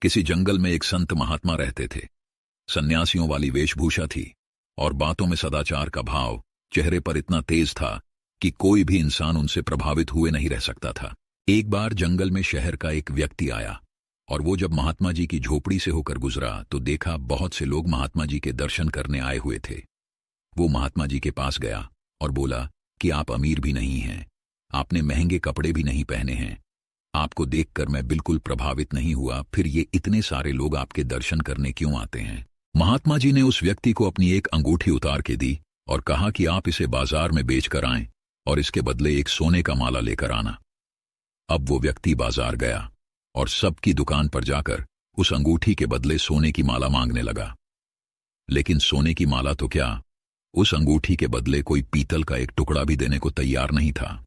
किसी जंगल में एक संत महात्मा रहते थे। सन्यासियों वाली वेशभूषा थी और बातों में सदाचार का भाव चेहरे पर इतना तेज था कि कोई भी इंसान उनसे प्रभावित हुए नहीं रह सकता था। एक बार जंगल में शहर का एक व्यक्ति आया और वो जब महात्मा जी की झोपड़ी से होकर गुजरा तो देखा बहुत से लोग महात्मा जी के दर्शन करने आए हुए थे। वो महात्मा जी के पास गया और बोला कि आप अमीर भी नहीं हैं, आपने महंगे कपड़े भी नहीं पहने हैं, आपको देखकर मैं बिल्कुल प्रभावित नहीं हुआ, फिर ये इतने सारे लोग आपके दर्शन करने क्यों आते हैं। महात्मा जी ने उस व्यक्ति को अपनी एक अंगूठी उतार के दी और कहा कि आप इसे बाजार में बेच कर आएं और इसके बदले एक सोने का माला लेकर आना। अब वो व्यक्ति बाजार गया और सबकी दुकान पर जाकर उस अंगूठी के बदले सोने की माला मांगने लगा। लेकिन सोने की माला तो क्या, उस अंगूठी के बदले कोई पीतल का एक टुकड़ा भी देने को तैयार नहीं था।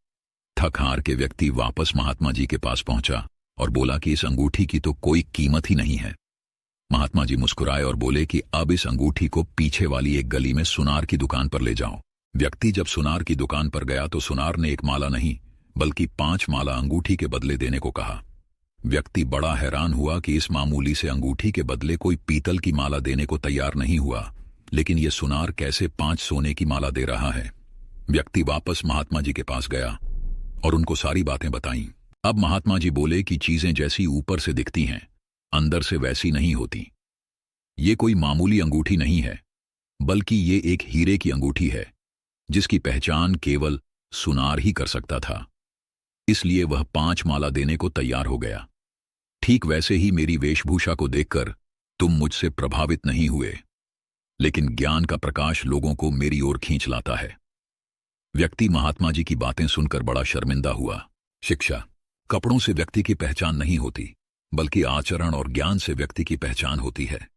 थक हार के व्यक्ति वापस महात्मा जी के पास पहुंचा और बोला कि इस अंगूठी की तो कोई कीमत ही नहीं है। महात्मा जी मुस्कुराए और बोले कि अब इस अंगूठी को पीछे वाली एक गली में सुनार की दुकान पर ले जाओ। व्यक्ति जब सुनार की दुकान पर गया तो सुनार ने एक माला नहीं बल्कि 5 माला अंगूठी के बदले देने को कहा। व्यक्ति बड़ा हैरान हुआ कि इस मामूली से अंगूठी के बदले कोई पीतल की माला देने को तैयार नहीं हुआ, लेकिन यह सुनार कैसे 5 सोने की माला दे रहा है। व्यक्ति वापस महात्मा जी के पास गया और उनको सारी बातें बताईं। अब महात्मा जी बोले कि चीजें जैसी ऊपर से दिखती हैं अंदर से वैसी नहीं होती। ये कोई मामूली अंगूठी नहीं है बल्कि ये एक हीरे की अंगूठी है जिसकी पहचान केवल सुनार ही कर सकता था। इसलिए वह 5 माला देने को तैयार हो गया। ठीक वैसे ही मेरी वेशभूषा को देखकर तुम मुझसे प्रभावित नहीं हुए, लेकिन ज्ञान का प्रकाश लोगों को मेरी ओर खींच लाता है। व्यक्ति महात्मा जी की बातें सुनकर बड़ा शर्मिंदा हुआ। शिक्षा, कपड़ों से व्यक्ति की पहचान नहीं होती बल्कि आचरण और ज्ञान से व्यक्ति की पहचान होती है।